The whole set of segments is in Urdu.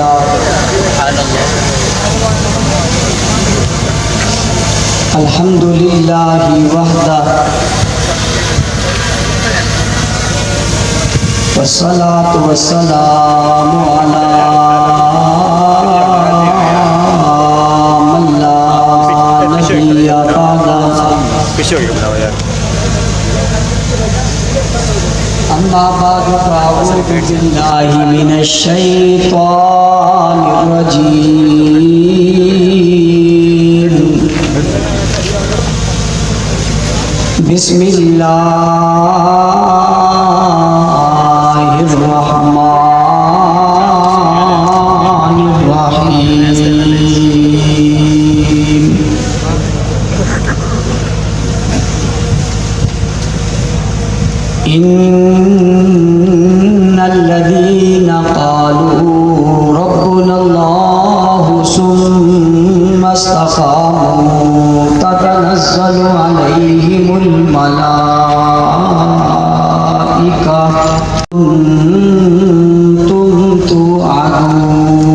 لله الحمد لله وحده والصلاة والسلام على من لا نبي بعده أما بعد فأعوذ بالله من الشيطان الرجيم بسم الله الرحمن الرحيم إن الذين قالوا ربنا الله ثم استقاموا تتنزل عليهم الملائكة كنتم توعدون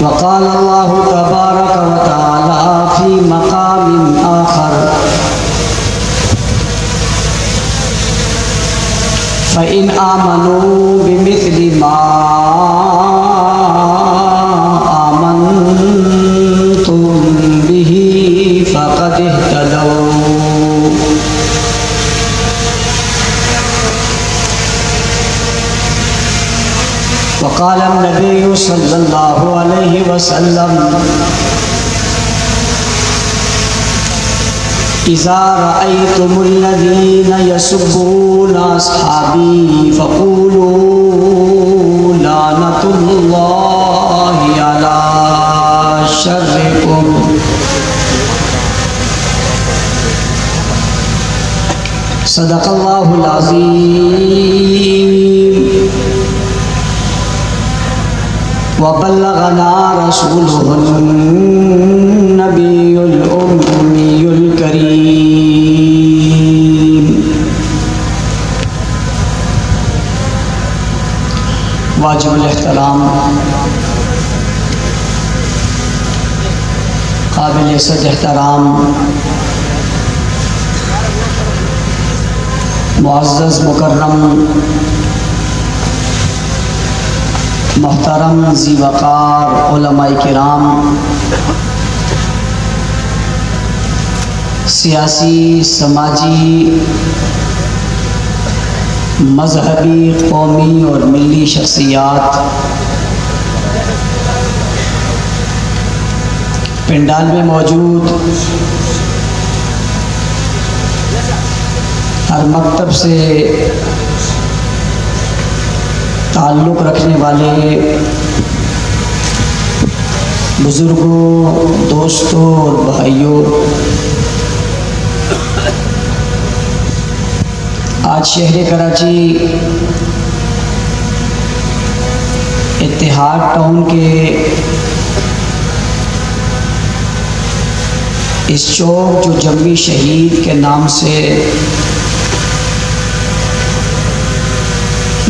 وقال الله تبارك وتعالى في مقام آخر فإن آمنوا بمثل ما آمنتم به فقد اهتدوا وقال النبي صلى الله عليه وسلم إذا رأيتم الذين يسبون أصحابي فقولوا لعنة الله على شركم صدق الله العظيم وبلغنا رسوله النبي الأمي الكريم واجب الاحترام قابل صد احترام معزز مکرم محترم ذی وقار علماء کرام، سیاسی، سماجی، مذہبی، قومی اور ملی شخصیات، پنڈال میں موجود ہر مکتب سے تعلق رکھنے والے بزرگوں، دوستوں اور بھائیوں، آج شہر کراچی اتحاد ٹاؤن کے اس چوک جو جمی شہید کے نام سے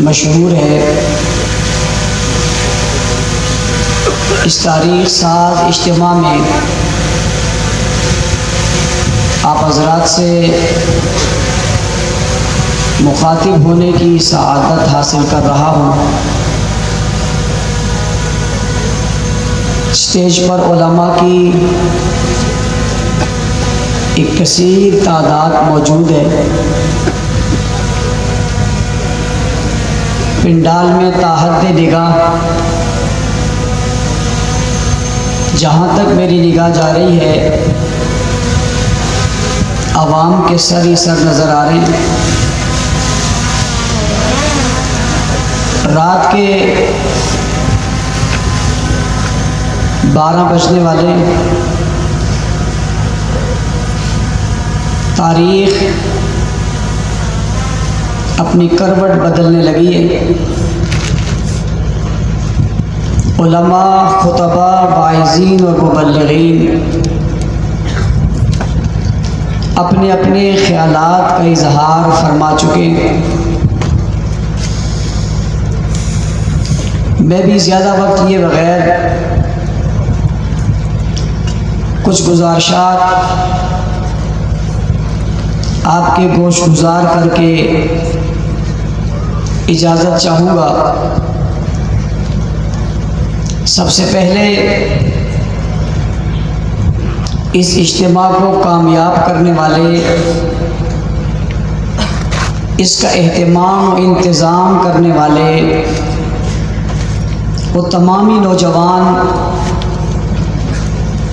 مشہور ہے، اس تاریخ ساز اجتماع میں آپ حضرات سے مخاطب ہونے کی سعادت حاصل کر رہا ہوں۔ اسٹیج پر علماء کی ایک کثیر تعداد موجود ہے۔ پنڈال میں تاحد نگاہ جہاں تک میری نگاہ جا رہی ہے، عوام کے سر ہی سر نظر آ رہے ہیں۔ رات کے 12 بجنے والے، تاریخ اپنی کروٹ بدلنے لگی ہے۔ علماء، خطباء، واعظین اور مبلغین اپنے اپنے خیالات کا اظہار فرما چکے ہیں۔ میں بھی زیادہ وقت لیے بغیر کچھ گزارشات آپ کے گوش گزار کر کے اجازت چاہوں گا۔ سب سے پہلے اس اجتماع کو کامیاب کرنے والے، اس کا اہتمام و انتظام کرنے والے وہ تمامی نوجوان،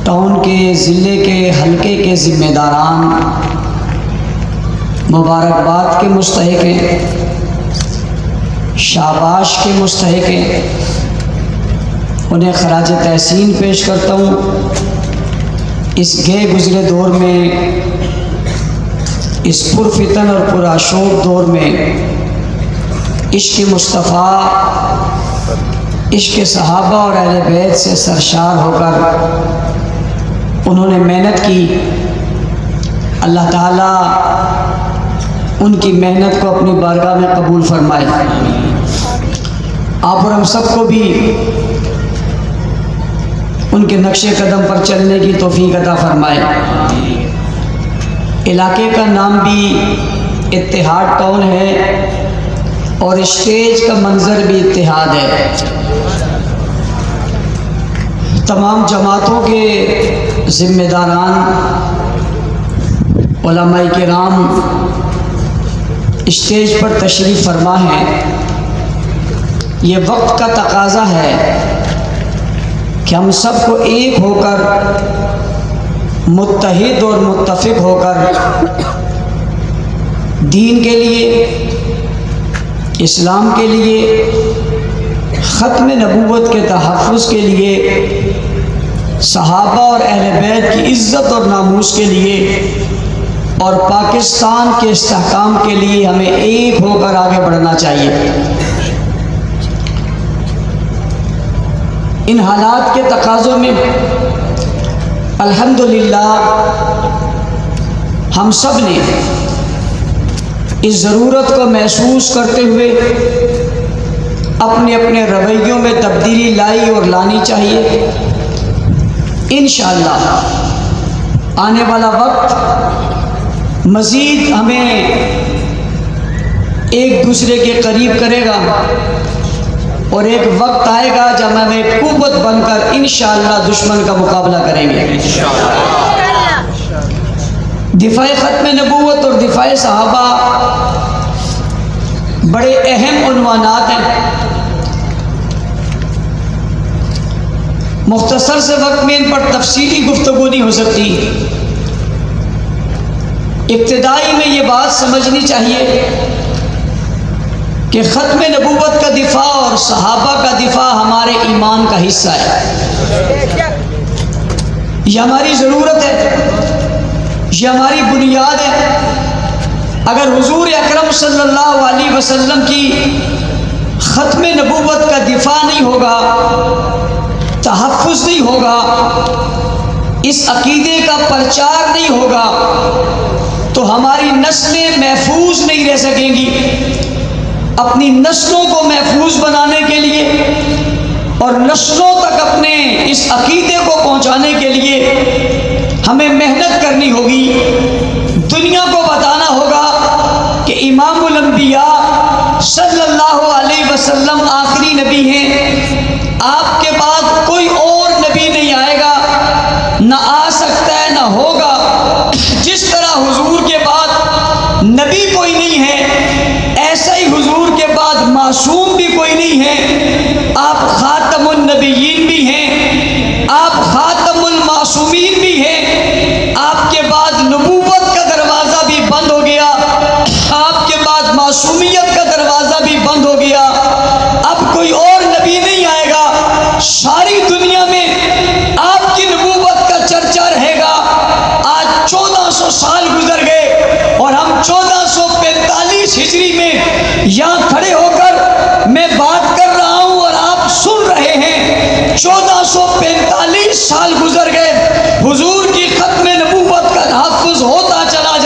ٹاؤن کے، ضلع کے، حلقے کے ذمہ داران مبارکباد کے مستحق ہیں، شاباش کے مستحق ہیں، انہیں خراج تحسین پیش کرتا ہوں۔ اس گئے گزرے دور میں، اس پرفتن اور پرآشوب دور میں عشق مصطفیٰ، عشق صحابہ اور اہل بیت سے سرشار ہو کر انہوں نے محنت کی۔ اللہ تعالیٰ ان کی محنت کو اپنی بارگاہ میں قبول فرمائے۔ آپ اور ہم سب کو بھی ان کے نقش قدم پر چلنے کی توفیق عطا فرمائے۔ علاقے کا نام بھی اتحاد ٹاؤن ہے اور اسٹیج کا منظر بھی اتحاد ہے۔ تمام جماعتوں کے ذمہ داران، علماء کرام اسٹیج پر تشریف فرما ہیں۔ یہ وقت کا تقاضا ہے کہ ہم سب کو ایک ہو کر، متحد اور متفق ہو کر دین کے لیے، اسلام کے لیے، ختم نبوت کے تحفظ کے لیے، صحابہ اور اہل بیت کی عزت اور ناموس کے لیے اور پاکستان کے استحکام کے لیے ہمیں ایک ہو کر آگے بڑھنا چاہیے۔ ان حالات کے تقاضوں میں الحمدللہ ہم سب نے اس ضرورت کو محسوس کرتے ہوئے اپنے اپنے رویوں میں تبدیلی لائی اور لانی چاہیے۔ انشاءاللہ آنے والا وقت مزید ہمیں ایک دوسرے کے قریب کرے گا اور ایک وقت آئے گا جب ہم ایک قوت بن کر انشاءاللہ دشمن کا مقابلہ کریں گے۔ دفاع ختم نبوت اور دفاع صحابہ بڑے اہم عنوانات ہیں۔ مختصر سے وقت میں ان پر تفصیلی گفتگو نہیں ہو سکتی۔ ابتدائی میں یہ بات سمجھنی چاہیے کہ ختم نبوت کا دفاع اور صحابہ کا دفاع ہمارے ایمان کا حصہ ہے۔ یہ ہماری ضرورت ہے، یہ ہماری بنیاد ہے۔ اگر حضور اکرم صلی اللہ علیہ وسلم کی ختم نبوت کا دفاع نہیں ہوگا، تحفظ نہیں ہوگا، اس عقیدے کا پرچار نہیں ہوگا تو ہماری نسلیں محفوظ نہیں رہ سکیں گی۔ اپنی نسلوں کو محفوظ بنانے کے لیے اور نسلوں تک اپنے اس عقیدے کو پہنچانے کے لیے ہمیں محنت کرنی ہوگی۔ دنیا کو بتانا ہوگا کہ امام الانبیاء صلی اللہ علیہ وسلم آخری نبی ہیں، آپ کے بعد کوئی اور نبی نہیں آئے گا، نہ آ سکتا ہے نہ ہوگا۔ جس طرح حضور کے بعد نبی کوئی نہیں ہے، ایسا ہی حضور کے بعد معصوم بھی کوئی نہیں ہے۔ آپ خاتم النبیین بھی ہیں، آپ خاتم المعصومین بھی ہیں۔ آپ کے بعد نبوت کا دروازہ بھی بند ہو گیا، آپ کے بعد معصومیت کا دروازہ بھی بند ہو گیا۔ اب کوئی اور نبی نہیں آئے گا، ساری دنیا میں آپ کی نبوت کا چرچا رہے گا۔ آج 1400 سال گزر گئے اور ہم 1445 ہجری میں یہاں کھڑے ہو کر میں بات کر رہا ہوں اور آپ سن رہے ہیں۔ 1445 سال گزر گئے، حضور کی ختم نبوت کا تحفظ ہوتا چلا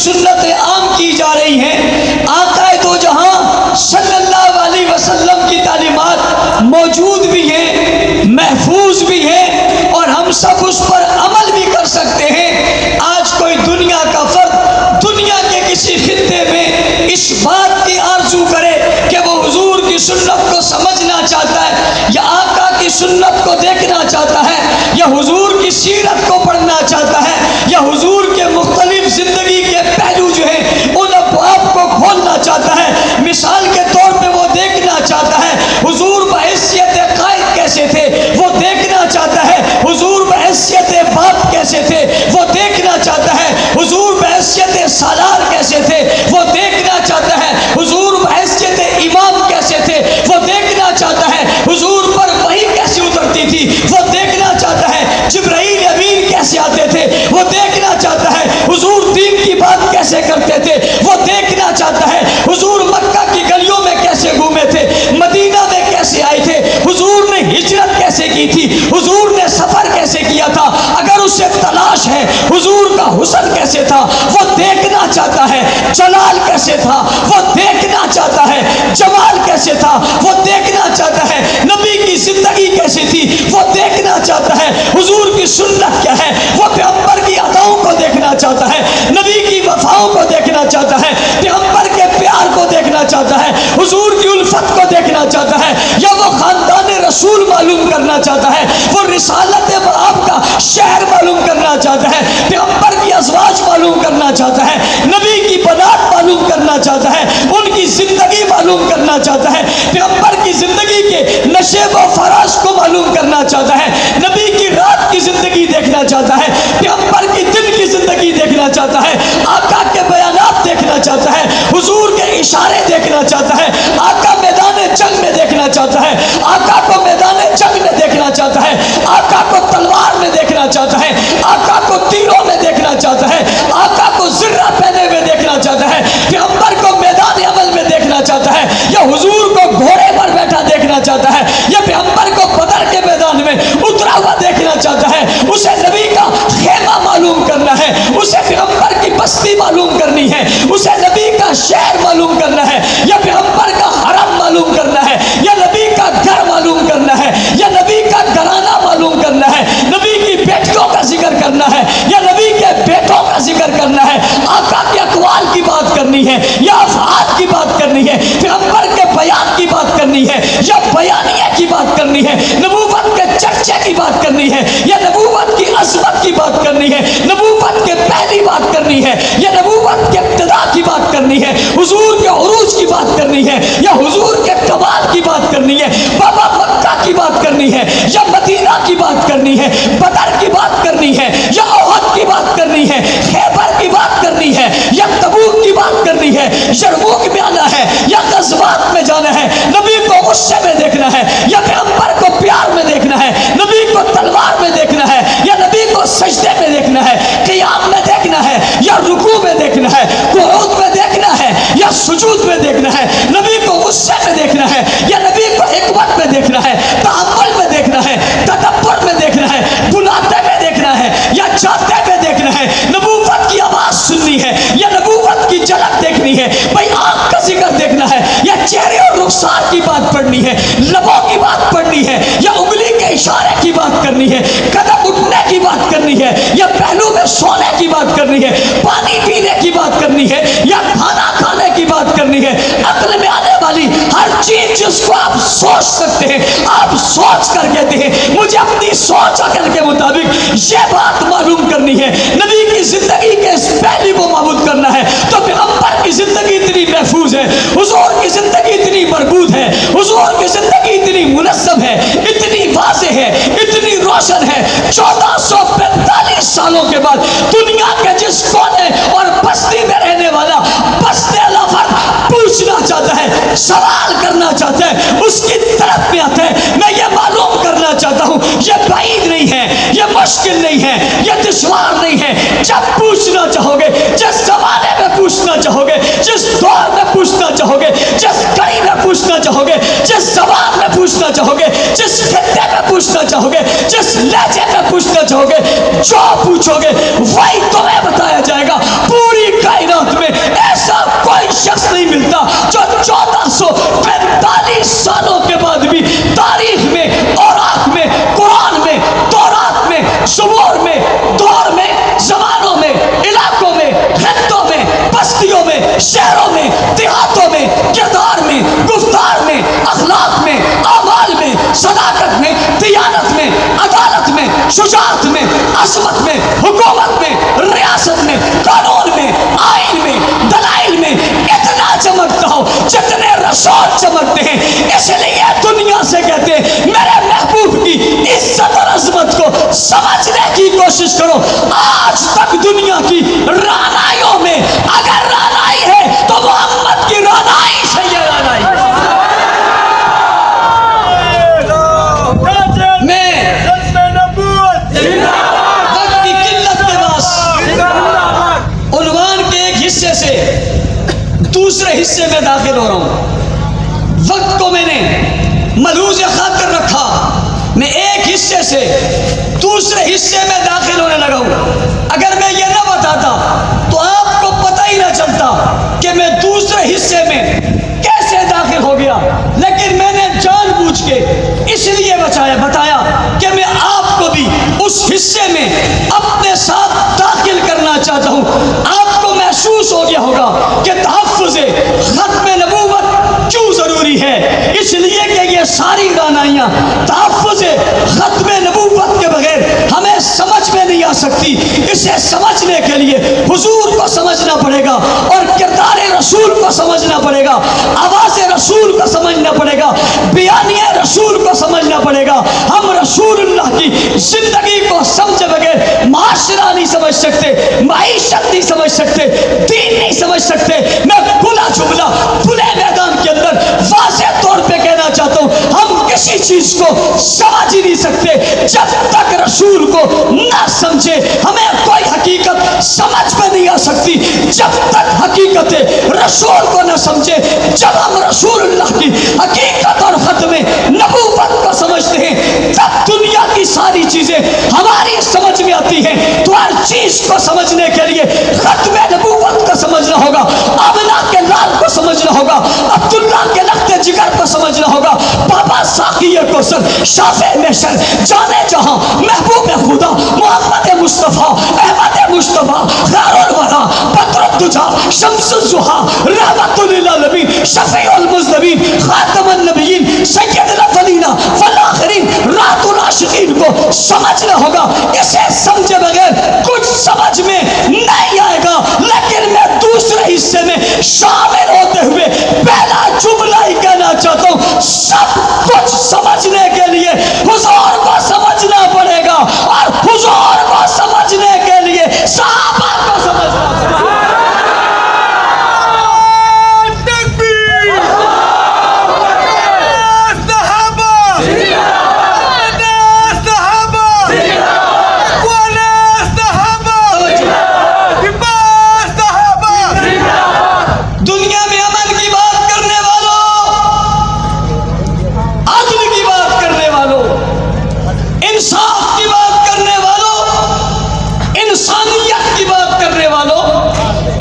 سنتیں عام کی جا رہی ہیں، آقا دو جہاں صلی اللہ علیہ وسلم کی تعلیمات موجود بھی ہیں، محفوظ بھی ہیں، اور ہم سب اس پر عمل بھی کر سکتے ہیں۔ آج کوئی دنیا کا فرد دنیا کے کسی خطے میں اس بات کی آرزو کرے کہ وہ حضور کی سنت کو سمجھنا چاہتا ہے، یا آقا کی سنت کو دیکھنا چاہتا ہے، یا حضور کی سیرت کو پڑھنا چاہتا ہے، یا حضور کے مختلف زندگی کے پہلو جو ہیں ان ابواب کو کھولنا چاہتا ہے، مثال کے طور پہ وہ دیکھنا چاہتا ہے حضور بحیثیت قائد کیسے تھے، وہ دیکھنا چاہتا ہے حضور بحیثیت باپ کیسے تھے، وہ دیکھنا چاہتا ہے حضور بحیثیت سالار کیسے تھے، وہ دیکھنا چاہتا ہے حضور بحیثیت امام کیسے تھے، وہ دیکھنا چاہتا ہے حضور پر وحی کیسے اترتی تھی، وہ دیکھنا چاہتا ہے جبرائیل امین کیسے آتے تھے، وہ دیکھنا چاہتا ہے حضور دین کی بات کیسے کرتے تھے، وہ دیکھنا چاہتا ہے حضور مکہ کی گلیوں میں کیسے گھومے تھے، مدینہ میں کیسے آئے تھے، حضور نے ہجرت کیسے کی تھی، حضور نے سفر کیسے کیا تھا، اگر اسے تلاش ہے حضور کا حسن کیسے تھا وہ دیکھنا چاہتا ہے، جلال کیسے تھا وہ دیکھنا چاہتا ہے، جمال کیسے تھا وہ دیکھنا چاہتا ہے، نبی کی زندگی کیسی تھی وہ دیکھنا چاہتا ہے، حضور کی سنت کیا ہے وہ پیغمبر کی اداؤں کو دیکھنا چاہتا ہے، نبی کی وفاؤں کو دیکھنا چاہتا ہے، پیغمبر کے پیار کو دیکھنا چاہتا ہے، حضور کی الفت کو دیکھنا چاہتا ہے، یا وہ خاندان رسول معلوم کرنا چاہتا ہے، وہ رسالت آپ کا شہر معلوم کرنا چاہتا ہے، پیغمبر کی ازواج معلوم کرنا چاہتا ہے، نبی کی بنات معلوم کرنا چاہتا ہے، ان کی زندگی معلوم کرنا چاہتا ہے، پیغمبر کی زندگی کے نشیب و فراز کو معلوم کرنا چاہتا ہے، نبی کی رات کی زندگی دیکھنا چاہتا ہے، پیغمبر کی دن کی زندگی دیکھنا چاہتا ہے، آقا کے بیانات دیکھنا چاہتا ہے، حضور کے اشارے دیکھنا چاہتا ہے، آقا میدان جنگ میں دیکھنا چاہتا ہے، آقا کو میدان جنگ میں دیکھنا چاہتا ہے، آقا کو تلوار میں دیکھنا چاہتا ہے، آقا کو تیروں میں دیکھنا چاہتا ہے، آقا کو زرہ پہنے میں دیکھنا چاہتا ہے، پیغمبر کو میدان عمل میں دیکھنا چاہتا ہے، یا حضور کو گھوڑے پر بیٹھا دیکھنا چاہتا ہے، یا پیغمبر کو بدر کے میدان میں اترا ہوا دیکھنا چاہتا ہے، اسے نبی کا خیمہ معلوم کرنا ہے، اسے پیغمبر کی بستی معلوم کرنی ہے، اسے نبی کا شہر معلوم کرنا ہے، یا پیغمبر کا حرم معلوم کرنا ہے، یا نبی کا گھر معلوم کرنا ہے، یا نبی کا گھرانہ معلوم کرنا ہے، نبی کی بیٹیوں کا ذکر کرنا ہے، یا نبی کے بیٹوں کا ذکر کرنا ہے، آقا کے اقوال کی بات کرنی ہے یا افعال کی بات کرنی ہے، پیغمبر کے بیان کی بات کرنی ہے یا بیانیہ کی بات کرنی ہے، نبوت کے چرچے کی بات کرنی ہے یا نبوت کی عظمت کی بات کرنی ہے، نبوت کے پہلی بات کرنی ہے یا نبوت کے ابتدا کی بات کرنی ہے، حضور کے عروج کی بات کرنی ہے یا حضور کے کمال کی بات کرنی ہے، بابا مکہ کی بات کرنی ہے یا مدینہ کی بات کرنی ہے، بدر کی بات کرنی ہے یا احد کی بات کرنی ہے، خیبر کی بات کرنی ہے یا تبوک کی بات کرنی ہے، یرموک میں آنا ہے یا غزوات میں جانا ہے، نبی کو غصے میں دیکھنا ہے یا پیغمبر کو پیار میں دیکھنا ہے، نبی کو تلوار میں دیکھنا ہے یا نبی کو سجدے میں دیکھنا ہے، قیام میں دیکھنا ہے یا رکوع میں دیکھنا ہے، قعود میں دیکھنا ہے یا سجود میں دیکھنا ہے، نبی کو غصے میں دیکھنا ہے یا نبی کو حکمت میں دیکھنا ہے، تأمل میں دیکھنا ہے، تدبر میں دیکھنا ہے، بلاتے میں دیکھنا ہے یا جاتے میں دیکھنا ہے، نبوت کی آواز سننی ہے یا نبوت کی جھلک دیکھنی ہے، بھائی آنکھ کا ذکر دیکھنا ہے یا چہرے اور رخسار کی بات پڑھنی ہے، لبوں کی بات پڑھنی ہے یا انگلی کے اشارے کی بات کرنی ہے، قدم اٹھنے کی بات کرنی ہے یا پہلو میں سونے کی بات کرنی ہے، پانی پینے کی بات کرنی ہے یا کھانا کھانے کی بات کرنی ہے، عقل میں آنے والی ہر چیز جس کو آپ سوچ سکتے ہیں آپ سوچ کر کہتے ہیں مجھے اپنی سوچ عقل کے مطابق یہ بات معلوم کرنی ہے، نبی کی زندگی کے اس پہلی کو معبود کرنا ہے تو پیغمبر کی زندگی اتنی محفوظ ہے، حضور کی زندگی اتنی مربوط ہے، حضور کی زندگی اتنی منظم ہے، اتنی واضح ہے، اتنی روشن ہے، 1445 سالوں کے بعد دنیا کے جس کونے اور بستی میں رہنے والا بستے لفظ پوچھنا چاہتا ہے، سوال کرنا چاہتا ہے، اس کی طرف میں آتا ہے، میں یہ معلوم کرنا چاہتا ہوں، یہ بعید نہیں ہے، یہ مشکل نہیں ہے، یہ دشوار نہیں ہے، جب پوچھنا چاہو گے، جس زمانے میں پوچھنا چاہو گے، جس دور میں پوچھنا چاہو گے، جس گھڑی میں پوچھنا چاہو گے، جس زبان میں پوچھنا چاہو گے، جس خطے میں پوچھنا چاہو گے، جس لہجے میں پوچھنا چاہو گے، جو پوچھو گے وہی تمہیں بتایا جائے گا، پوری کائنات جو 1445 سالوں کے بعد بھی تاریخ میں، اوراق میں، قرآن میں، تورات میں، زبور میں، دور میں، زمانوں میں، علاقوں میں، خطوں میں، بستیوں میں، شہروں میں، دیہاتوں میں، کردار میں، گفتار میں، اخلاق میں، اعمال میں، صداقت میں، دیانت میں، عدالت میں، شجاعت میں، عظمت میں، حکومت میں، ریاست میں، قانون میں، آئین میں، دلائل میں اتنا چمکتا ہو جتنے رسول چمکتے ہیں. اس لیے دنیا سے کہتے ہیں میرے محبوب کی عزت اور عظمت کو سمجھنے کی کوشش کرو. آج تک دنیا کی رانائیوں میں اگر رانائی ہے تو محمد کی رانائی سے یہ رانائی ہے. میں وقت کی قلت کے باعث عنوان کے ایک حصے سے دوسرے حصے میں داخل ہو رہا ہوں. وقت کو میں نے ملحوظ خاطر رکھا. میں ایک حصے سے دوسرے حصے میں داخل ہونے لگا ہوں. اگر میں یہ نہ بتاتا تو آپ کو پتہ ہی نہ چلتا کہ میں دوسرے حصے میں کیسے داخل ہو گیا. لیکن میں نے جان بوجھ کے اس لیے بتایا کہ میں آپ کو بھی اس حصے میں اپنے ساتھ داخل کرنا چاہتا ہوں. آپ کو محسوس ہو گیا ہوگا کہ تحفظ ختم نبوت کیوں ضروری ہے. اس لیے کہ یہ ساری رانائیاں تحفظ ختم نبوت کے بغیر ہمیں سمجھ میں نہیں آ سکتی. اسے سمجھنے کے لیے حضور کو سمجھنا پڑے گا اور کردار رسول کو سمجھنا پڑے گا, آواز رسول کو سمجھنا پڑے گا, بیانیہ رسول کو سمجھنا پڑے گا. ہم رسول اللہ کی زندگی کو سمجھے بغیر معاشرہ نہیں سمجھ سکتے, معیشت نہیں سمجھ سکتے, دین نہیں سمجھ سکتے. میں کھلا جملہ کھلے میدان کے اندر واضح طور پہ کہنا چاہتا ہوں, ہم کسی چیز کو سمجھ ہی نہیں سکتے جب تک رسول کو نہ سمجھے. ہمیں کوئی حقیقت سمجھ میں نہیں آ سکتی جب تک حقیقت رسول کو نہ سمجھے. جب ہم رسول اللہ کی حقیقت اور ختم نبوت کو سمجھتے ہیں تب دنیا کی ساری چیزیں ہماری سمجھ میں آتی ہیں. تو ہر چیز کو سمجھنے کے لیے ختم نبوت کو سمجھنا ہوگا, آمنہ کے لال کو سمجھنا ہوگا, عبداللہ کے لخت جگر کو سمجھنا ہوگا, بابا ساقی کوثر, شافع محشر, جانے جہاں, محبوب خدا, محمد مصطفیٰ, احمد مصطفیٰ, خیر الورا, بدر الدجا, شمس الضحیٰ, رحمت للعالمین, شفیع المذنبین, خاتم النبیین, سید الاولین والآخرین, راحت العاشقین کو سمجھنا ہوگا. اسے سمجھے بغیر کچھ سمجھ میں نہیں آئے گا. لیکن میں دوسرے حصے میں شامل ہوتے ہوئے پہلا جملہ ہی کہنا چاہتا ہوں, سب کچھ سمجھنے کے لیے حضور کو سمجھنا پڑے گا اور حضور کو سمجھنے کے لیے صحابہ کو سمجھنا پڑے گا.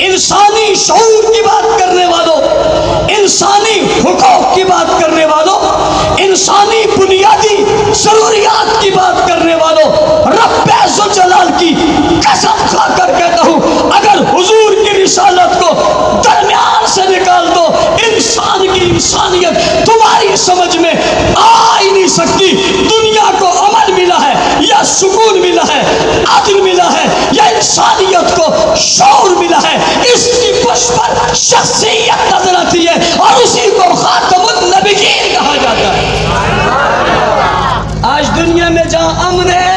انسانی شعور کی بات کرنے والوں, انسانی حقوق کی بات کرنے والوں, انسانی بنیادی ضروریات کی بات کرنے والوں, رب ذوالجلال کی قسم کھا کر کہتا ہوں اگر حضور کی رسالت کو درمیان سے نکال دو انسان کی انسانیت تمہاری سمجھ میں آ ہی نہیں سکتی. دنیا کو امن ملا ہے یا سکون ملا ہے, عدل ملا ہے یا انسانیت کو شعور ملا ہے, اس کی پشت پر شخصیت نظر آتی ہے اور اسی کو خاتم النبیین کہا جاتا ہے. آج دنیا میں جہاں امن ہے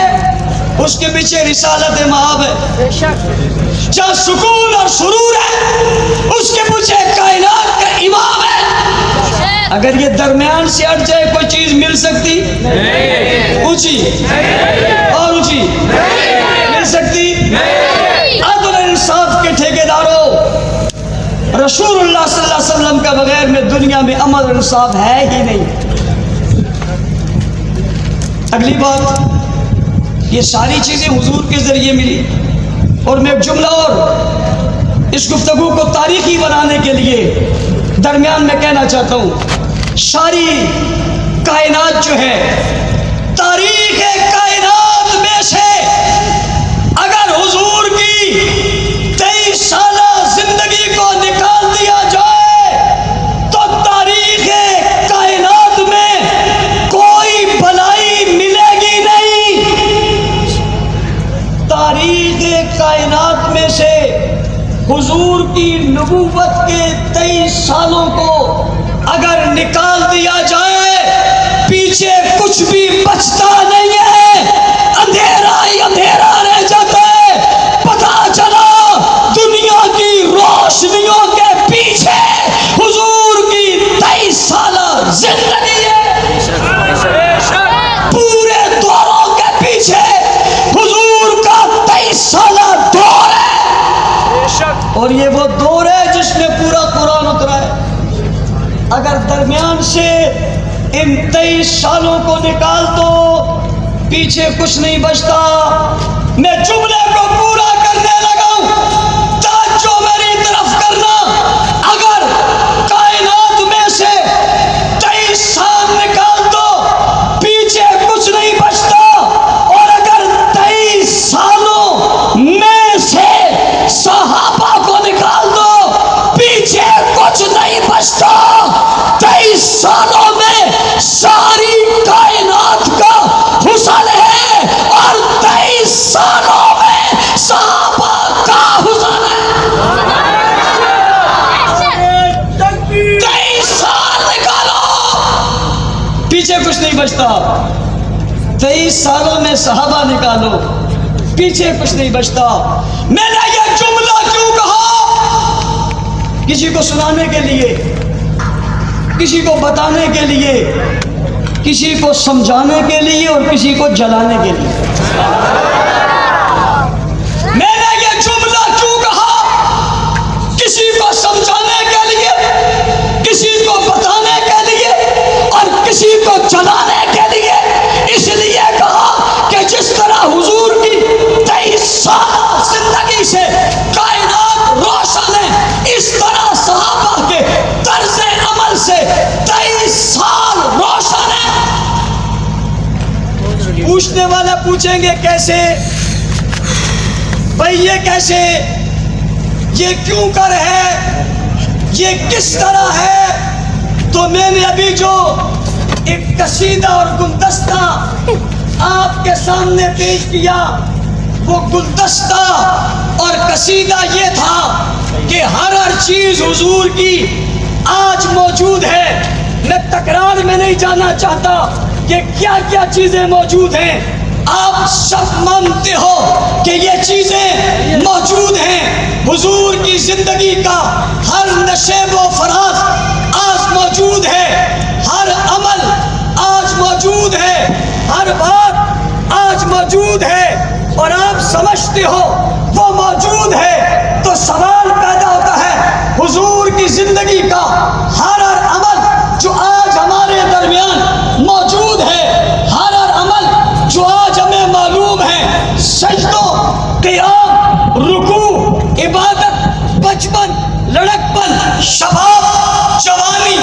اس کے پیچھے رسالت مآب ہے, جہاں سکون اور سرور ہے اس کے پیچھے کائنات کا امام ہے. اگر یہ درمیان سے ہٹ جائے کوئی چیز مل سکتی اونچی اور اونچی مل سکتی. عدل انصاف کے ٹھیکیداروں, رسول اللہ صلی اللہ علیہ وسلم کا بغیر میں دنیا میں امن اور انصاف ہے ہی نہیں. اگلی بات, یہ ساری چیزیں حضور کے ذریعے ملی. اور میں ایک جملہ اور اس گفتگو کو تاریخی بنانے کے لیے درمیان میں کہنا چاہتا ہوں، ساری کائنات جو ہے، تاریخ کائنات میں سے اگر حضور کی 23 سالہ زندگی کو نکال دیا جائے تو تاریخ کائنات میں کوئی بھلائی ملے گی نہیں۔ تاریخ کائنات میں سے حضور کی نبوت کے 23 سالوں کو اگر نکال دیا جائے پیچھے کچھ بھی بچتا نہیں ہے، اندھیرا ہی اندھیرا رہ جاتا ہے۔ پتہ چلا دنیا کی روشنیوں کے پیچھے حضور کی 23 سالہ زندگی ہے، پورے دوروں کے پیچھے حضور کا 23 سالہ دور ہے، اور یہ وہ دور ہے جس میں پورا قرآن اترا ہے۔ اگر درمیان سے ان 23 سالوں کو نکال دو پیچھے کچھ نہیں بچتا۔ میں جملے کو پورا کرنے لگا ہوں، توجہ میری طرف کرنا۔ اگر کائنات میں سے 23 سال نکال دو پیچھے کچھ نہیں بچتا، اور اگر 23 سالوں میں سے صحابہ کو نکال دو پیچھے کچھ نہیں بچتا۔ 23 سالوں میں ساری کائنات کا حسن ہے، اور 23 سالوں میں صحابہ کا حسن ہے۔ 23 سال نکالو پیچھے کچھ نہیں بچتا۔ 23 سالوں میں صحابہ نکالو پیچھے کچھ نہیں بچتا۔ میں نے یہ جملہ کیوں کہا؟ کسی کو سنانے کے لیے، کسی کو بتانے کے لیے، کسی کو سمجھانے کے لیے، اور کسی کو جلانے کے لیے۔ میں نے یہ جملہ کیوں کہا؟ کسی کو سمجھانے کے لیے، کسی کو بتانے کے لیے، اور کسی کو جلانے کے لیے۔ اس لیے کہا کہ جس طرح حضور کی 23 سالہ زندگی سے کائنات روشن ہے، اس طرح صحابہ کے طرز عمل سے 23 سال روشن ہے۔ پوچھنے والا پوچھیں گے کیسے بھائی، یہ کیسے، یہ کیوں کر ہے، یہ کس طرح ہے؟ تو میں نے ابھی جو ایک قصیدہ اور گلدستہ آپ کے سامنے پیش کیا، وہ گلدستہ اور قصیدہ یہ تھا کہ ہر چیز حضور کی آج موجود ہے۔ میں تکرار میں نہیں جانا چاہتا کہ کیا کیا چیزیں موجود ہیں، آپ سب مانتے ہو کہ یہ چیزیں موجود ہیں۔ حضور کی زندگی کا ہر نشیب و فراز آج موجود ہے، ہر عمل آج موجود ہے، ہر بات آج موجود ہے، اور آپ سمجھتے ہو وہ موجود ہے، تو سوال پیدا ہوتا ہے حضور کی زندگی کا ہر عمل جو آج ہمارے درمیان موجود ہے، ہر عمل جو آج ہمیں معلوم ہے، سجدوں، قیام، رکوع، عبادت، بچپن، لڑکپن، شباب، جوانی،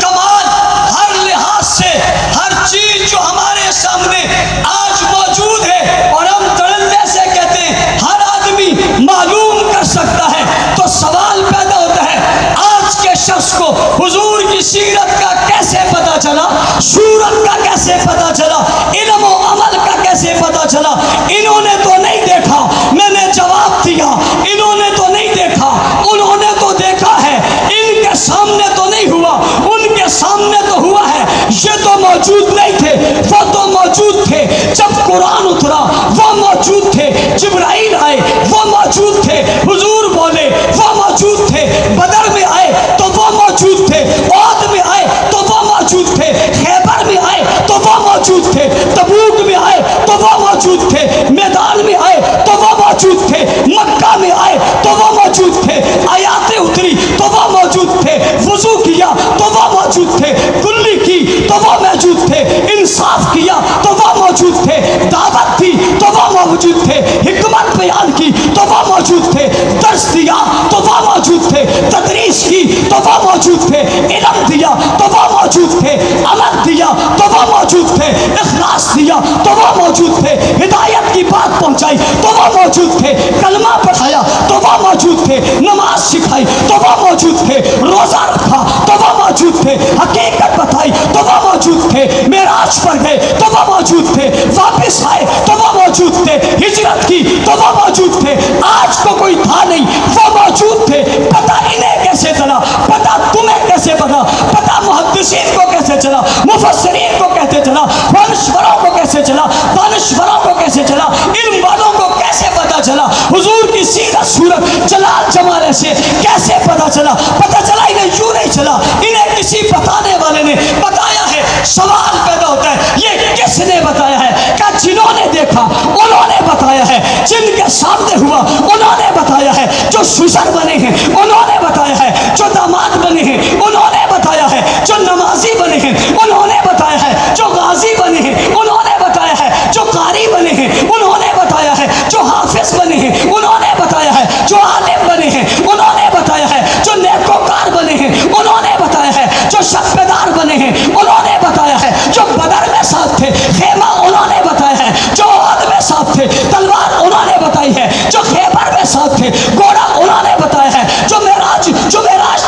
کمال، ہر لحاظ سے ہر چیز جو ہمارے سامنے آج موجود ہے، اور ہم دڑلے سے کہتے ہیں ہر آدمی معلوم کر سکتا ہے، تو سوال پیدا ہوتا ہے آج کے شخص کو حضور کی سیرت کا کیسے پتا چلا، صورت کا کیسے پتا چلا، علم و عمل کا کیسے پتا چلا؟ انہوں نے تو نہیں دیکھا، میں نے جواب دیا، انہوں نے تو نہیں دیکھا، انہوں نے تو دیکھا ہے، ان کے سامنے تو نہیں ہوا، ان کے سامنے تو ہوا ہے۔ یہ تو موجود نہیں تھے، وہ تو موجود تھے، جب قرآن اترا وہ موجود تھے، جبرائیل آئے وہ موجود تھے، حضور بولے وہ موجود تھے، بدر میں آئے تو وہ موجود تھے، احد میں آئے تو وہ موجود تھے، خیبر میں آئے تو وہ موجود تھے، تبوک میں آئے تو وہ موجود تھے، میدان میں آئے تو وہ موجود تھے، مکہ میں آئے تو وہ موجود تھے، آیاتیں اتری تو وہ موجود تھے، وضو کیا تو وہ موجود تھے، کلی کی تو وہ موجود تھے، انصاف کیا تو وہ موجود موجود تھے، دعوت تھی تو وہ موجود تھے، حکمت بیان کی تو وہ موجود تھے، درس دیا تو وہ موجود تھے، تدریس کی تو وہ موجود تھے، علم دیا تو وہ موجود تھے، عمل دیا تو وہ موجود تھے، اخلاص دیا تو وہ موجود تھے، ہدایت کی بات پہنچائی تو وہ موجود تھے، کلمہ پڑھایا تو وہ موجود تھے، نماز سکھائی تو وہ موجود تھے، روزہ رکھا تو وہ موجود تھے، حقیقت بتائی تو وہ موجود تھے، معراج پر گئے تو وہ موجود تھے، واپس آئے تو وہ موجود تھے، ہجرت کی تو وہ موجود تھے، آج کو کوئی تھا نہیں وہ موجود تھے، پتہ انہیں کیسے چلا، پتہ تمہیں کیسے پتا، پتہ محدثین کو کیسے چلا، مفسرین کو کیسے چلا، دانشوروں کو کیسے چلا، دانشوروں کو کیسے چلا، علم والوں کو کیسے پتا چلا، حضور کی سیرت صورت جلال جمال سے کیسے پتا چلا، پتا چلا انہیں یوں نہیں چلا، انہیں کسی بتانے والے نے بتایا ہے۔ سوال پیدا ہوتا ہے یہ کس نے بتایا ہے؟ کہ جنہوں نے دیکھا انہوں نے بتایا ہے، جن کے سامنے ہوا انہوں نے بتایا ہے، جو سسر بنے ہیں انہوں نے بتایا ہے، جو داماد بنے ہیں انہوں نے بتایا ہے، جو نمازی بنے ہیں انہوں نے بتایا ہے، جو غازی بنے ہیں انہوں نے بتایا ہے، جو قاری بنے ہیں انہوں نے بتایا ہے، جو حافظ بنے ہیں انہوں نے بتایا ہے، جو عالم بنے ہیں انہوں نے بتایا ہے، جو نیکوکار بنے ہیں انہوں نے بتایا ہے، جو شبدار بنے ہیں انہوں نے بتایا ہے، جو بدر میں ساتھ تھے خیمہ انہوں نے بتایا ہے، جو عہد میں ساتھ تھے تلوار انہوں نے بتائی ہے، جو خیبر میں ساتھ تھے گھوڑا انہوں نے بتایا ہے، جو معراج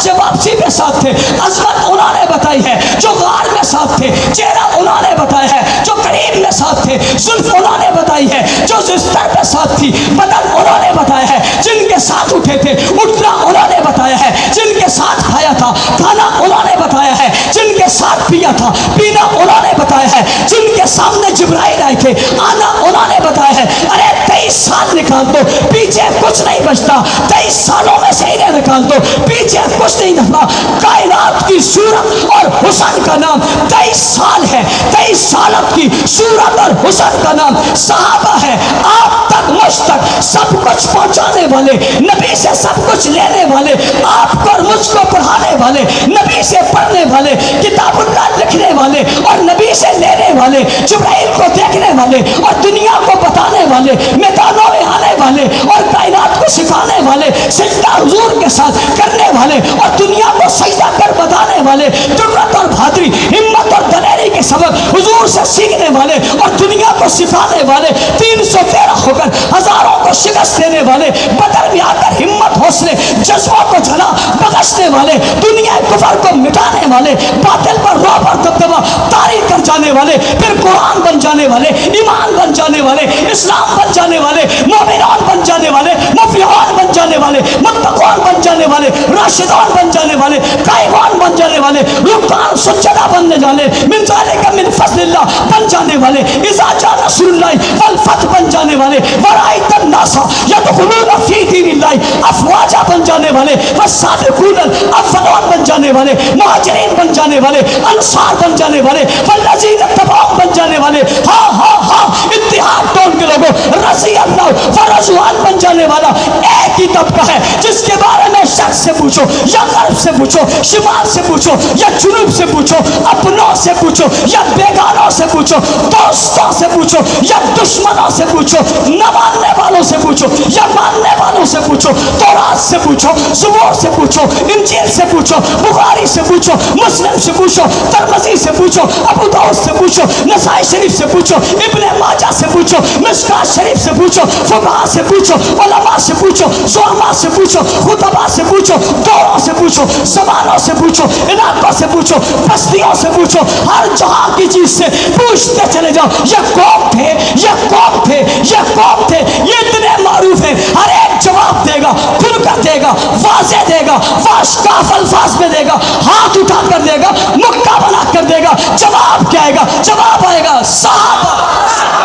سے واپسی میں ساتھ تھے عظمت انہوں نے بتائی ہے، جو غار میں ساتھ تھے چہرہ انہوں نے بتایا ہے، جو قریب میں ساتھ تھے زلف انہوں نے بتائی ہے، جو زستر میں ساتھ تھی بدن انہوں نے بتایا ہے، جن کے ساتھ اٹھے تھے اٹھنا انہوں نے بتایا ہے، جن کے ساتھ کھایا تھا کھانا انہوں نے بتایا ہے، جن کے ساتھ پیا تھا پینا انہوں نے بتایا ہے، جن کے سامنے جبرائیل آئے تھے آنا انہوں نے بتایا ہے۔ ارے 23 سال نکال دو پیچھے کچھ نہیں بچتا، 23 سالوں میں سے انہیں نکال دو پیچھے کچھ نہیں رہتا۔ کائنات کی صورت اور حسن کا نام 23 سال ہے، 23 سالت کی صورت اور حسن کا نام صحابہ ہے۔ آپ تک مجھ تک سب کچھ پہنچانے والے، نبی سے سب کچھ لینے والے، آپ کو اور مجھ کو پڑھانے والے، نبی سے پڑھنے والے، کتاب اللہ لکھنے والے اور نبی سے لینے والے، جبرائیل کو دیکھنے والے اور دنیا کو بتانے والے، میدانوں میں آنے والے اور کائنات کو سکھانے والے، سجدہ حضور کے ساتھ کرنے والے اور دنیا کو سجدہ کر بتانے والے، جرأت اور بہادری، ہمت اور دلیری کے سبب حضور سے سیکھنے والے اور دنیا کو سکھانے والے، 313 ہو کر ہزاروں کو شکست دینے والے، بدر میں آ کر ہمت حوصلے جذبوں کو جلا بخشنے والے، دنیا کفر کو مٹانے والے، باطل پر رعب اور دبدبہ طاری کر جانے والے، پھر قرآن بن جانے والے، ایمان بن جانے والے، اسلام بن جانے والے، مومنان بن جانے والے، مفلحان بن جانے والے، متقون بن جانے والے، راشدان بن جانے والے، قائمان بن جانے والے، رکعان سجدہ بننے والے، من ذالک من فضل اللہ بن جانے والے، اذا جاء نصر اللہ والفتح بن جانے والے، ورأیت الناس یدخلون فی دین اللہ افواجا بن جانے والے، والسابقون الاولون بن جانے والے، مہاجرین بن جانے والے، انصار بن جانے والے، والذین اتبعوہم بن جانے والے، ہاں ہاں ہاں اتحاد ٹون کے لوگوں، رضی اللہ ورضوان بن جانے والا ایک ہی طبقہ ہے جس کے بارے میں شرق سے پوچھو یا غرب سے پوچھو، شمال سے پوچھو یا جنوب سے پوچھو، اپنوں سے پوچھو یا بیگانوں سے پوچھو، دوستوں سے پوچھو یا دشمنوں سے پوچھو، نہ ماننے والوں سے پوچھو یا ماننے والوں سے پوچھو، تورات سے پوچھو، زبور سے پوچھو، انجیل سے پوچھو، بخاری سے پوچھو، مسلم سے پوچھو، ترمذی سے پوچھو، ابو داؤد سے پوچھو، نسائی شریف سے پوچھو، ابن ماجہ سے پوچھو، مشکات شریف سے پوچھو، فقہاء سے پوچھو، علماء سے پوچھو، زعماء سے پوچھو، خطباء سے پوچھو، دوروں سے پوچھو، زبانوں سے پوچھو، علاقوں سے پوچھو، بستیوں سے پوچھو، ہر جہاں کی چیز سے پوچھتے چلے جاؤ، یہ قوم تھے، یہ قوم تھے، یہ قوم تھے، یہ اتنے معروف ہیں، ہر ایک جواب دے گا، کھل کر دے گا، واضح دے گا، واشکاف الفاظ میں دے گا، ہاتھ اٹھا کر دے گا، مکہ بنا کر دے گا، جواب کیا آئے گا؟ جواب آئے گا صحابہ۔ صحابہ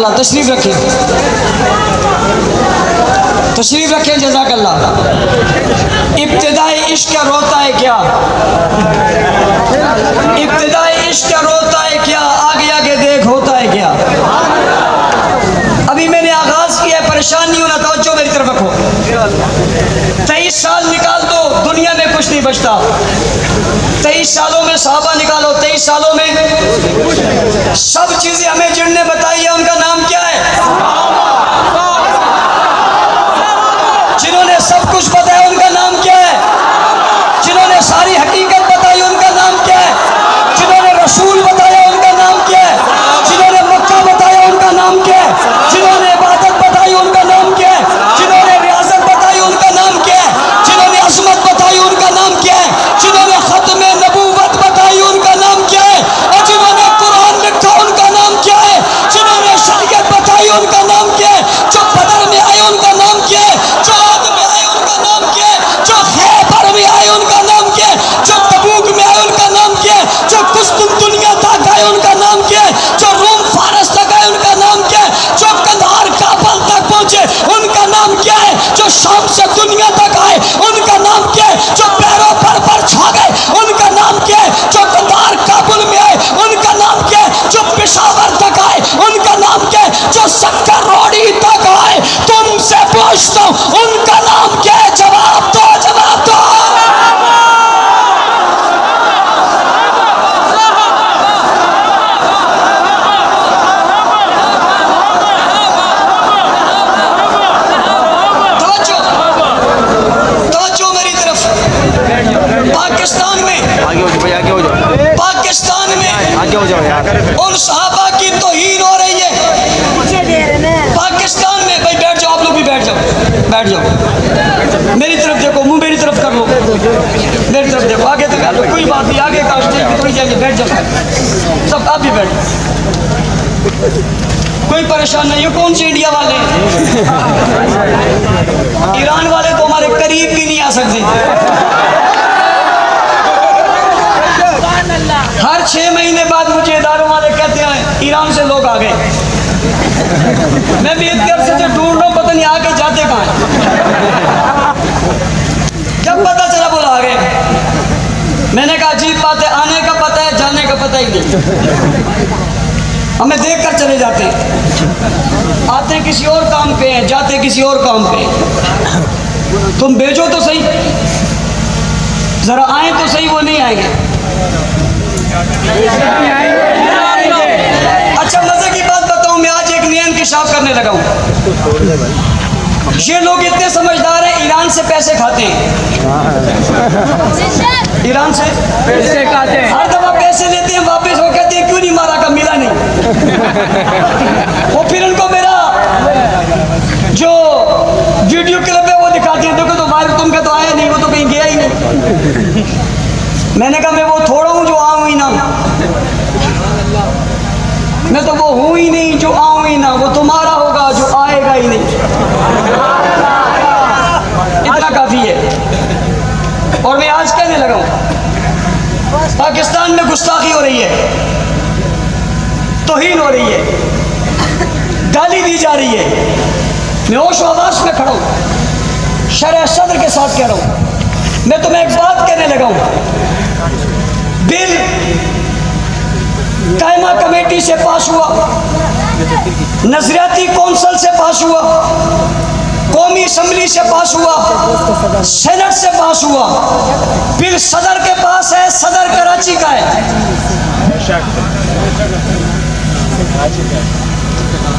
اللہ. تشریف رکھیں, تشریف رکھیں, جزاک اللہ. ابتدائی عشق روتا ہے کیا, ابتدائی عشق روتا ہے کیا, آگے آگے دیکھ ہوتا ہے کیا. ابھی میں نے آغاز کیا ہے, پریشان نہیں ہونا, توجہ میری طرف رکھو. 23 سال نکال دو, دنیا میں کچھ نہیں بچتا. 23 سالوں میں صحابہ نکالو, 23 سالوں میں سب چیزیں ہمیں جن نے بتائی ہے ان کا نام کیا ہے؟ جنہوں نے سب کچھ بتایا ان کا نام کیا ہے؟ جنہوں نے ساری حقیقت بتائی ان کا نام کیا ہے؟ جنہوں نے رسول بتایا ان کا نام کیا ہے؟ جنہوں نے مکہ بتایا ان کا نام کیا ہے؟ جنہوں نے عبادت بتائی ان کا نام کیا ہے؟ جنہوں نے ریاضت بتائی ان کا نام کیا ہے؟ جنہوں نے عظمت بتائی ان کا نام کیا ہے؟ جنہوں نے ختم نبوت بتائی ان کا نام کیا ہے؟ اور جنہوں نے قرآن لکھا ان کا نام کیا ہے؟ جنہوں نے شریعت بتائی ان کا نام کیا ہے؟ جو بدر میں آئے ان کا نام کیا ہے؟ جو عہد میں آئے ان کا نام کیا ہے؟ جو خیبر میں آئے ان کا نام کیا ہے؟ جو تبوک میں آئے ان کا نام کیا ہے؟ جو قسطنطنیہ تک آئے ان کا نام کیا ہے؟ جو روم فارس تک آئے ان کا نام کیا ہے؟ جو قندھار کابل تک پہنچے ان کا نام کیا ہے؟ جو شام سے دنیا تک آئے ان کا نام کیا ہے؟ جو پیروں پر چھا گئے ان کا نام کیا ہے؟ جو قندھار کابل میں آئے ان کا نام کیا ہے؟ جو پشاور تک آئے ان کا نام کیا ہے؟ جو سکر روڈی تک آئے تم سے پوچھتا ہوں ان کا نام کیا ہے؟ جواب دو, جواب دو. ان صحابہ کی توہین ہو رہی ہے پاکستان میں. بھائی بیٹھ جاؤ, آپ لوگ بھی بیٹھ جاؤ, بیٹھ جاؤ. میری طرف دیکھو, منہ میری طرف کر لو, میری طرف دیکھو, آگے تک آ لو, کوئی بات نہیں, آگے کا اسٹیج تھوڑی جائیے, بیٹھ جاؤ سب, آپ بھی بیٹھ جاؤ, کوئی پریشان نہیں. یہ کون سے انڈیا والے ہیں؟ ایران والے تو ہمارے قریب بھی نہیں آ سکتے. ہر 6 مہینے بعد مجھے اداروں والے کہتے ہیں ایران سے لوگ آ گئے. میں بھی اتنے عرصے سے ڈھونڈ رہا ہوں, پتہ نہیں آگے جاتے کہاں ہیں. جب پتہ چلا بولا آ گئے. میں نے کہا عجیب بات ہے, آنے کا پتہ ہے, جانے کا پتہ ہی نہیں. ہمیں دیکھ کر چلے جاتے ہیں, آتے کسی اور کام پہ ہیں, جاتے کسی اور کام پہ. تم بھیجو تو صحیح, ذرا آئیں تو صحیح, وہ نہیں آئیں گے. اچھا مزے کی بات بتاؤں, میں آج ایک نیا انکشاف کرنے لگا ہوں. یہ لوگ اتنے سمجھدار ہیں, ایران سے پیسے کھاتے ہیں, ایران سے پیسے کھاتے ہیں, ہر دفعہ پیسے لیتے ہیں, واپس وہ کہتے ہیں کیوں نہیں مارا, کا ملا نہیں. وہ پھر ان کو میرا جو ویڈیو کلپ ہے وہ دکھاتے ہیں, دیکھو تو باہر تم کا تو آیا نہیں, وہ تو کہیں گیا ہی نہیں. میں نے کہا میں وہ تھوڑا ہوں جو آؤں ہی نہ, میں تو وہ ہوں ہی نہیں جو آؤں ہی نہ, وہ تمہارا ہوگا جو آئے گا ہی نہیں. اتنا کافی ہے. اور میں آج کہنے لگا ہوں, پاکستان میں گستاخی ہو رہی ہے, توہین ہو رہی ہے, گالی دی جا رہی ہے. میں ہوش و حواس میں کھڑا ہوں, شرح صدر کے ساتھ کہہ رہا ہوں. میں تمہیں ایک بات کہنے لگا ہوں, بل قائمہ کمیٹی سے پاس ہوا, نظریاتی کونسل سے پاس ہوا, قومی اسمبلی سے پاس ہوا, سینٹ سے پاس ہوا. بل صدر کے پاس ہے, صدر کراچی کا ہے.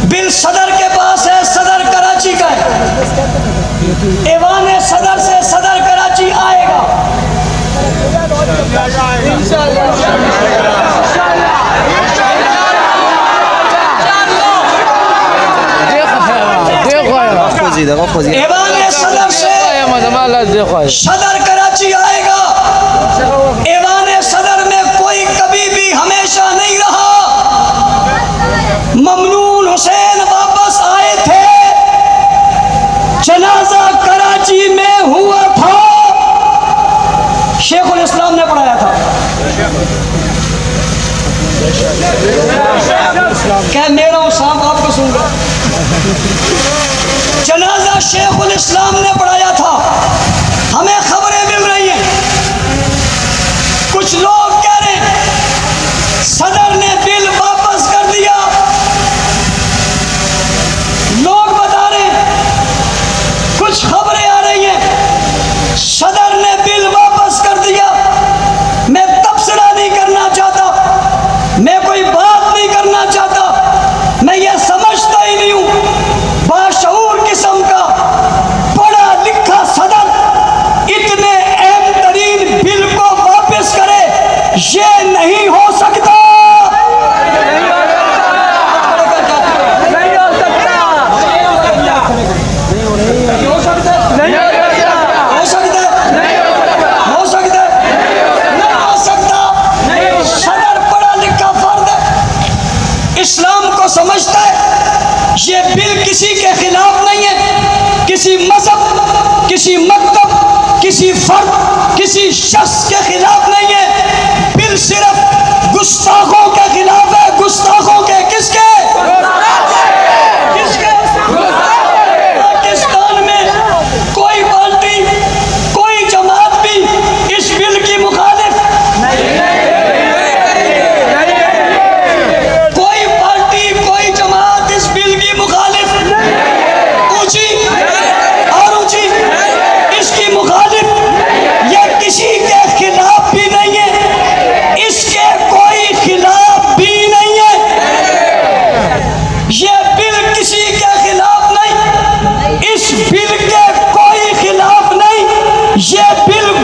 بل صدر کے پاس ہے, صدر کراچی کا ہے. ایوان صدر سے صدر کراچی آئے گا. ایوان صدر سے صدر کراچی آئے گا. ایوان صدر میں کوئی کبھی بھی ہمیشہ نہیں رہا. ممنون حسین واپس آئے تھے, جنازہ کراچی میں ہوا تھا, شیخ الاسلام نے پڑھایا تھا. کہ میرا ہوں سانپ آپ کو سن گا. جنازہ شیخ الاسلام نے پڑھایا تھا، ہمیں خبریں مل رہی ہیں، کچھ لوگ کہہ رہے ہیں صدر نے بل واپس کر دیا، لوگ بتا رہے ہیں، کچھ خبریں آ رہی ہیں صدر نے بل واپس کر دیا۔ میں تبصرہ نہیں کرنا چاہتا، میں کوئی بات نہیں کرنا چاہتا، میں یہ سمجھتا ہی نہیں ہوں باشعور قسم کا پڑھا لکھا صدر اتنے اہم ترین بل کو واپس کرے، یہ نہیں ہو سکتا۔ اسلام کو سمجھتا ہے یہ بل کسی کے خلاف نہیں ہے، کسی مذہب، کسی مکتب، کسی فرد، کسی شخص کے خلاف نہیں ہے، بل صرف گستاخوں کے خلاف ہے۔ گستاخوں کے کس کے؟ کس کے؟ پاکستان میں کوئی پارٹی، کوئی جماعت بھی اس بل کی مخالف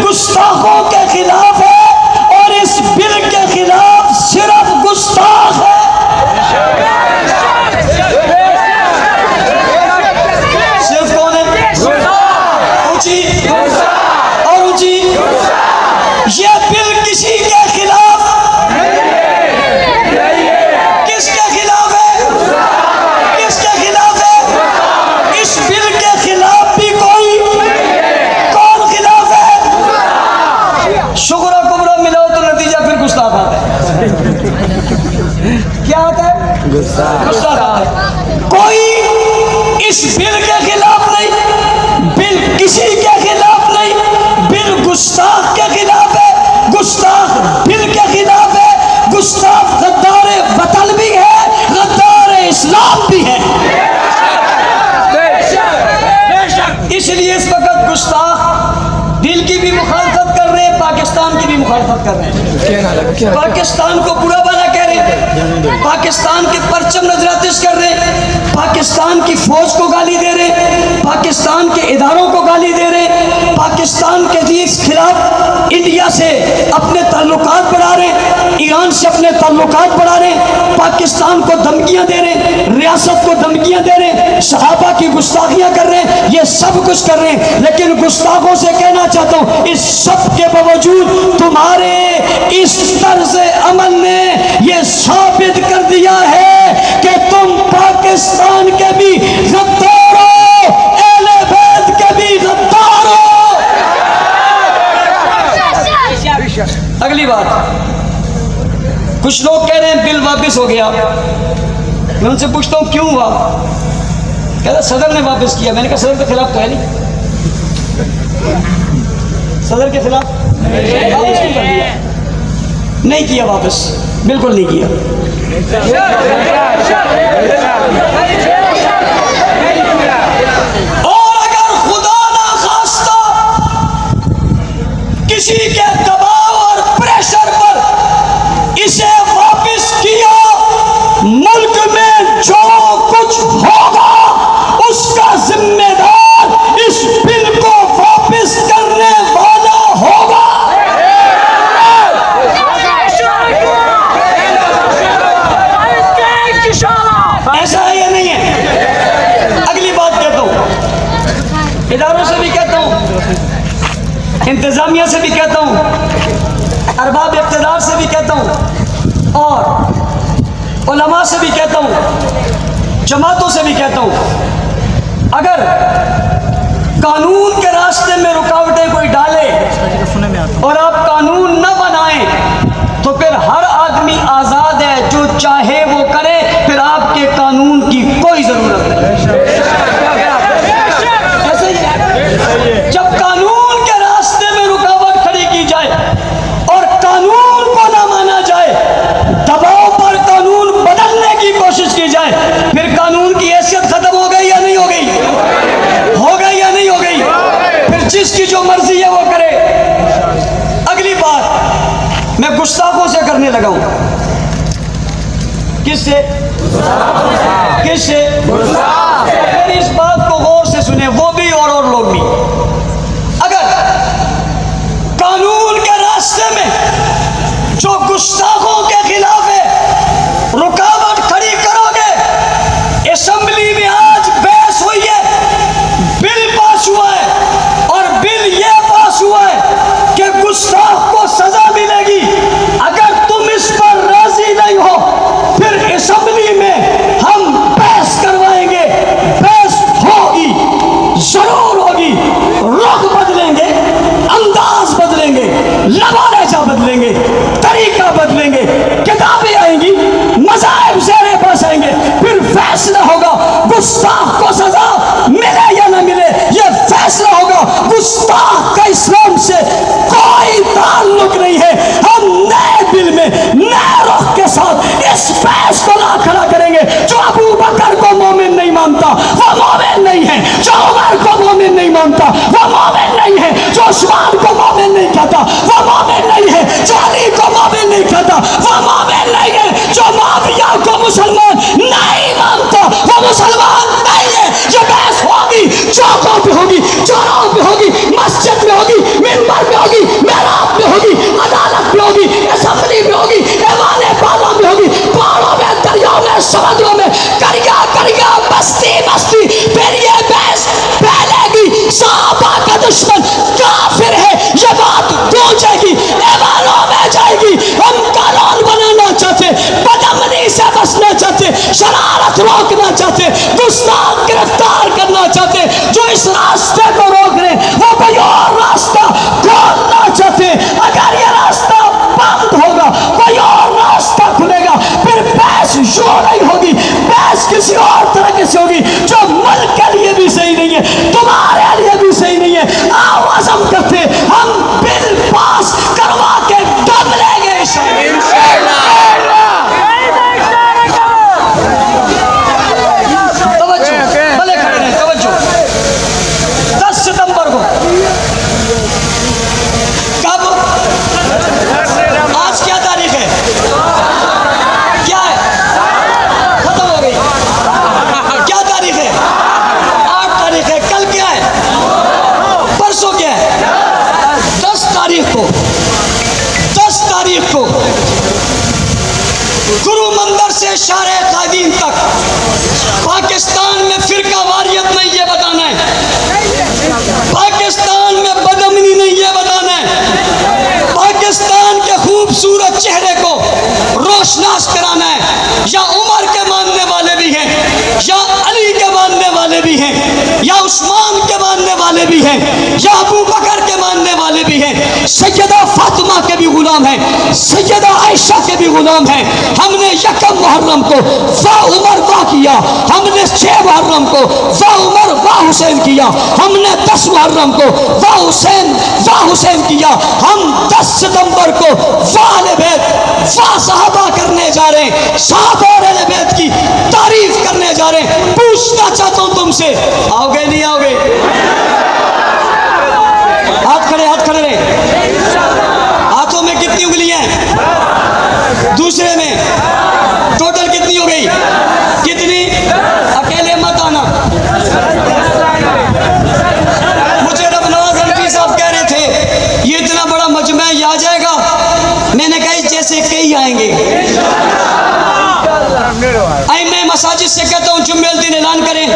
گستاخوں کے خلاف ہے، اور اس بل کے خلاف صرف گستاخ ہے۔ صرف کون ہے؟ اونچی اور اونچی۔ یہ بل کسی کے خلاف، کس کے خلاف ہے؟ کس کے خلاف ہے؟ اس بل کے خلاف بھی کوئی شکر کبرا ملا ہو تو نتیجہ پھر گستاخ آتا ہے۔ کیا آتا ہے؟ گستاخ آتا ہے۔ کوئی اس بل کے خلاف نہیں، بل کسی کے خلاف نہیں، بل گستاخ کے خلاف ہے، گستاخ بل کے خلاف ہے، گستاخ غدار وطن بھی ہے، غدار اسلام بھی ہے۔ اس لیے اس وقت گستاخ بل کی بھی مخالفت کر رہے ہیں، پاکستان کی بھی مخالفت کر رہے ہیں، پاکستان کو برا بھلا کہہ رہے ہیں، پاکستان کے پرچم نظر آتش کر رہے ہیں، پاکستان کی فوج کو گالی دے رہے ہیں، پاکستان کے اداروں کو گالی دے رہے ہیں، پاکستان کے خلاف انڈیا سے اپنے تعلقات بڑھا رہے ہیں، ایران سے اپنے تعلقات بڑھا رہے ہیں، پاکستان کو دھمکیاں دے رہے ہیں، ریاست کو دھمکیاں دے رہے ہیں، صحابہ کی گستاخیاں کر رہے ہیں، یہ سب کچھ کر رہے ہیں۔ لیکن گستاخوں سے کہنا چاہتا ہوں اس سب کے باوجود تمہارے اس طرز عمل نے یہ ثابت کر دیا ہے کہ تم پاکستان کے بھی غدار ہو، اہل بیت کے بھی غدار ہو۔ اگلی بات، کچھ لوگ کہہ رہے ہیں بل واپس ہو گیا، میں ان سے پوچھتا ہوں کیوں ہوا؟ کہتا صدر نے واپس کیا۔ میں نے کہا صدر کے خلاف تو ہے نہیں، صدر کے خلاف واپس کیوں کر دیا؟ نہیں کیا واپس، بالکل نہیں کیا۔ اور اگر خدا نہ خواستہ کسی کے دباؤ اور پریشر پر اسے واپس کیا، ملک میں جو کچھ ہوگا اس کا ذمہ دار اس بل کو واپس کرنے والا ہوگا۔ ایسا ہے یا نہیں ہے؟ اگلی بات کہتا ہوں، اداروں سے بھی کہتا ہوں، انتظامیہ سے بھی کہتا ہوں، ارباب اقتدار سے بھی کہتا ہوں، اور علماء سے بھی کہتا ہوں، جماعتوں سے بھی کہتا ہوں، اگر قانون کے راستے میں رکاوٹیں کوئی ڈالے اور آپ قانون نہ بنائیں تو پھر ہر آدمی آزاد ہے، جو چاہے وہ کرے، پھر آپ کے قانون کی کوئی ضرورت نہیں۔ کرنے لگا ہوں. کس سے؟ کس سے؟ میری اس بات کو غور سے سنیں، وہ بھی اور لوگ بھی. اگر قانون کے راستے میں جو گستاخوں کے خلاف ہے رکاوٹ کھڑی کرو گے، اسمبلی میں آج بحث ہوئی ہے، بل پاس ہوا ہے، اور بل یہ پاس ہوا ہے کہ گستاخ کو سزا ملے گی. اگر تم اس پر راضی نہیں ہو پھر اسمبلی میں ہم بحث کروائیں گے. بحث ہوگی، ضرور ہوگی. رخ بدلیں گے، انداز بدلیں گے، لبالہجہ بدلیں گے، طریقہ بدلیں گے، کتابیں آئیں گی، مذاہب زیر بحث آئیں گے. پھر فیصلہ ہوگا گستاخ کو سزا ملے یا نہ ملے. یہ فیصلہ ہوگا. گستاخ کا اسلام سے کوئی تعلق نہیں ہے. ہم نئے بل میں نئے رخ کے ساتھ اس بحث کو نہ کھڑا کریں گے. جو ابو بکر کو مومن نہیں مانتا وہ مومن نہیں ہے. جو عمر کو مومن نہیں مانتا وہ مومن نہیں ہے. جو عثمان کو مومن نہیں کہتا وہ مومن نہیں ہے. جو علی کو مومن نہیں کہتا وہ مومن نہیں ہے. جو معاویہ کو مسلمان نہیں مانتا وہ مسلمان نہیں ہے. یہ بحث ہوگی، چوکوں پہ ہوگی، چوراہوں پہ ہوگی، مسجد میں ہوگی، منبر پہ ہوگی، محراب پہ ہوگی، عدالت پہ ہوگی، اسمبلی میں ہوگی، ایوان بالا میں ہوگی، پہاڑوں میں، دریاؤں میں، سمندروں میں، کریا کریا، بستی بستی. پھر یہ بحث پھیلے گی. صحابہ کا دشمن کافر ہے یہ بات گونجے گی، ایوانوں میں جائے گی. ہم قانون بنانا چاہتے، بدامنی سے بچنا چاہتے، شرارت روکنا چاہتے، گستاخ گرفتار کرنا چاہتے. جو اس راستے کو روک رہے وہ کوئی اور راستہ کھولنا چاہتے. اگر یہ راستہ بند ہوگا کوئی اور راستہ کھلے گا. پھر بحث یوں نہیں ہوگی، بحث کسی اور طرح سے ہوگی جو ملک کے لیے بھی صحیح نہیں ہے، تمہارے لیے بھی صحیح نہیں ہے. آؤ عزم کرتے ہم بل پاس کروا کے دم لیں گے انشاءاللہ. توجہ، بھلے کھڑے رہیں، توجہ. 10 ستمبر کو کب؟ آج کیا تاریخ ہے؟ کیا ہے؟ ختم ہو گئی. کیا تاریخ ہے؟ 8 تاریخ ہے. کل کیا ہے؟ پرسوں کیا ہے؟ 10 تاریخ کو گرو مندر سے شارع قائدین تک پاکستان میں فرقہ واریت نہیں یہ بتانا ہے، پاکستان میں بدامنی نہیں یہ بتانا ہے، پاکستان کے خوبصورت چہرے کو روشناس کرانا ہے. یا عمر کے ماننے والے بھی ہیں، یا علی کے ماننے والے بھی ہیں، یا عثمان کے ماننے والے بھی ہیں، یا ابو بکر کے ماننے والے بھی ہیں. سیدہ فاطمہ کے بھی غلام ہیں، سیدہ عائشہ کے بھی غلام ہیں. ہم نے 1 محرم کو واہ عمر واہ کیا، ہم نے 6 محرم کو واہ عمر واہ حسین کیا، ہم نے 10 محرم کو واہ حسین واہ حسین کیا. ہم 10 ستمبر کو واہ اہل بیت واہ صحابہ کرنے جا رہے ہیں، صحابہ اور اہل بیت کی تعریف کرنے جا رہے ہیں. پوچھنا چاہتا ہوں تم سے، آؤ گے نہیں آؤ گے؟ ہاتھ کھڑے رہے. ہاتھوں میں کتنی انگلیاں ہیں؟ دوسرے میں ٹوٹل کتنی ہو گئی؟ کتنی؟ اکیلے مت آنا. مجھے رب نواز حنفی صاحب کہہ رہے تھے یہ اتنا بڑا مجمع یہ آ جائے گا. میں نے کہا جیسے کئی آئیں گے. میں مساجد سے کہتا ہوں جمعہ الدین اعلان کریں،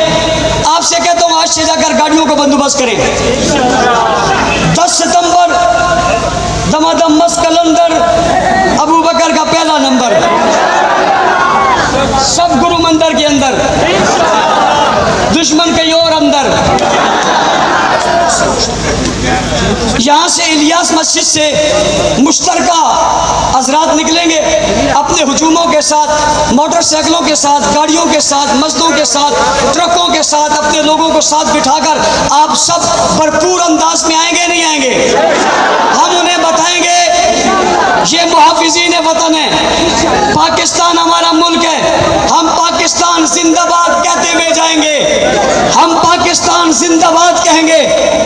آپ سے کہتا ہوں آج سے جا کر گاڑیوں کا بندوبست کریں. 10 ستمبر دمادم مسجد کلندر ابو بکر کا پہلا نمبر، سب گرو مندر کے اندر، دشمن کہیں اور اندر. یہاں سے الیاس مسجد سے مشترکہ حضرات نکلیں گے اپنے ہجوموں کے ساتھ، موٹر سائیکلوں کے ساتھ، گاڑیوں کے ساتھ، مسجدوں کے ساتھ، ٹرکوں کے ساتھ، اپنے لوگوں کو ساتھ بٹھا کر آپ سب بھرپور انداز میں آئیں گے نہیں آئیں گے؟ ہم انہیں بتائیں گے یہ محافظین وطن ہے، پاکستان ہمارا ملک ہے، ہم پاکستان زندہ باد کہتے ہوئے جائیں گے، ہم پاکستان زندہ باد کہیں گے.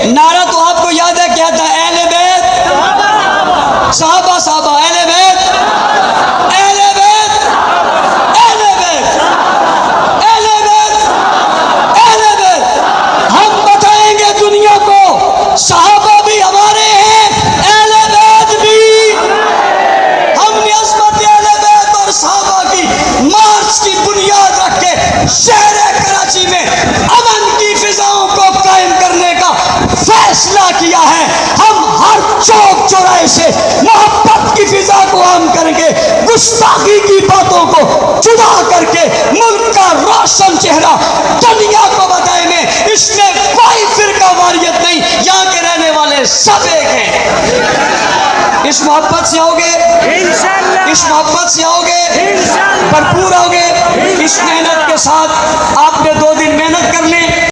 نعرہ تو آپ کو یاد ہے کیا تھا؟ اہل بیت صحابہ، اہل بیت دیا ہے، ہم ہر چوک چوراہے سے محبت کی فضا کو عام کر کے، گستاخی کی باتوں کو جدا کر کے ملک کا روشن چہرہ دنیا کو بتائیں گے۔ اس میں کوئی فرقہ واریت نہیں، یہاں کے رہنے والے سب ایک ہیں۔ اس محبت سے آؤ گے، اس محبت سے آؤ گے، بھرپور آؤ گے، اس محنت کے ساتھ